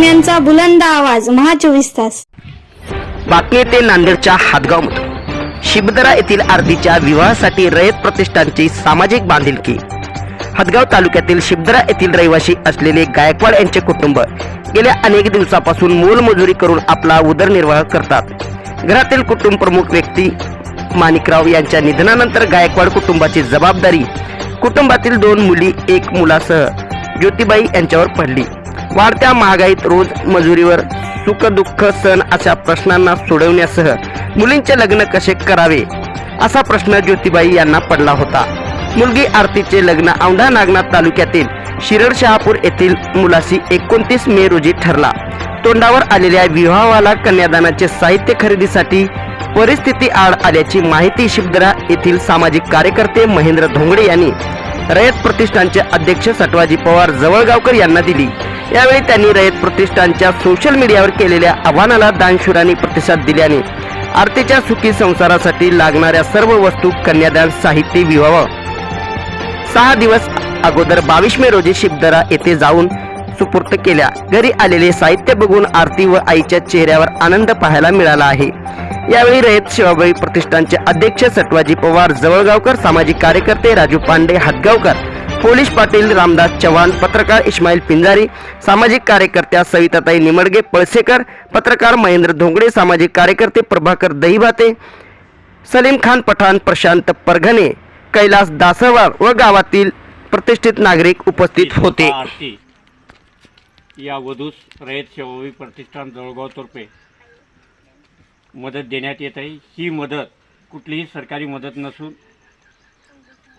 बातम्यांचा बुलंद आवाज महा 24 तास। बातमी येते नांदेडच्या हातगावमधून। शिबदरा येथील आरतीच्या विवाहासाठी रयत प्रतिष्ठानची सामाजिक बांधिलकी। हातगाव तालुक्यातील शिबदरा येथील रहिवासी असलेले गायकवाड यांचे कुटुंब गेल्या अनेक दिवसापासून मोलमजुरी करून आपला उदरनिर्वाह करतात। घरातील कुटुंब प्रमुख व्यक्ती माणिकराव यांच्या निधनानंतर गायकवाड कुटुंबाची जबाबदारी कुटुंबातील 2 मुली 1 मुलासह ज्योतिबाई यांच्यावर पडली। वाढत्या महागाईत रोज मजुरीवर सुख दुःख सण अशा प्रश्नांना सोडवण्यासह मुलींचे लग्न कसे करावे असा प्रश्न ज्योतिबाई यांना पडला होता। मुलगी आरतीचे लग्न औंढा नागनाथ तालुक्यातील शिरड शहापूर येथील मुलाशी 29 मे रोजी ठरला। तोंडावर आलेल्या विवाहाला कन्यादानाचे साहित्य खरेदीसाठी परिस्थिती आड आल्याची माहिती शिबदरा येथील सामाजिक कार्यकर्ते महेंद्र धोंगडे यांनी रयत प्रतिष्ठानचे अध्यक्ष सटवाजी पवार जवळगावकर यांना दिली। यावेळी त्यांनी रयत प्रतिष्ठानच्या सोशल मीडियावर केलेल्या आव्हानाला दानशूरांनी प्रतिसाद दिल्याने आरतीच्या सुखी संसारासाठी लागणाऱ्या सर्व वस्तू कन्यादान साहित्य विवाह 6 दिवस अगोदर 22 मे रोजी शिबदरा येथे जाऊन सुपूर्द केल्या। घरी आलेले साहित्य बघून आरती व आईच्या चेहऱ्यावर आनंद पाहायला मिळाला आहे। यावेळी रयत सेवाभावी प्रतिष्ठानचे अध्यक्ष सटवाजी पवार जवळगावकर, सामाजिक कार्यकर्ते राजू पांडे हातगावकर, पोलीस पाटील रामदास चव्हाण, पत्रकार इस्माईल पिंजारी, सामाजिक कार्यकर्त्या सविताताई निमडगे पळसेकर, पत्रकार महेंद्र धोंगडे, सामाजिक कार्यकर्ते प्रभाकर दहीभाते, सलीम खान पठाण, प्रशांत परघणे, कैलास दासवार व गावातील प्रतिष्ठित नागरिक उपस्थित होते। या वधूस रयत सेवाभावी प्रतिष्ठान जळगावतर्फे मदत देण्यात येत आहे। ही मदत कुठलीही सरकारी मदत नसून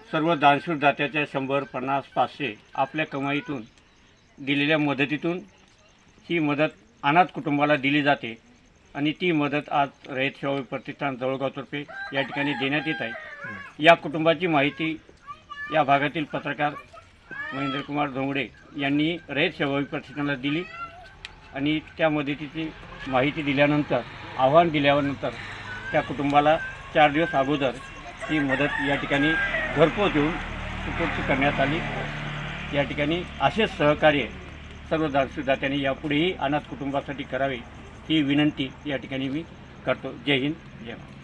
सर्व दानशूर दात्याच्या 100, 50, 500 आपल्या कमाईतून दिलेल्या मदतीतून ही मदत अनाथ कुटुंबाला दिली जाते आणि ती मदत आज रयत सेवाभावी प्रतिष्ठान जळगावतर्फे या ठिकाणी देण्यात येत आहे। या कुटुंबाची माहिती या भागातील पत्रकार महेंद्र कुमार धोंगडे यांनी रयत सेवाभावी प्रतिष्ठानाला दिली आणि त्या मदतीची माहिती दिल्यानंतर आव्हान दिल्यानंतर त्या कुटुंबाला 4 दिवस अगोदर ही मदत या ठिकाणी घरपोच येऊन सुपूर्द करण्यात आली। या ठिकाणी असेच सहकार्य सर्व दानशूरदात्यांनी यापुढेही अनाथ कुटुंबासाठी करावे ही विनंती या ठिकाणी मी करतो। जय हिंद, जय भारत।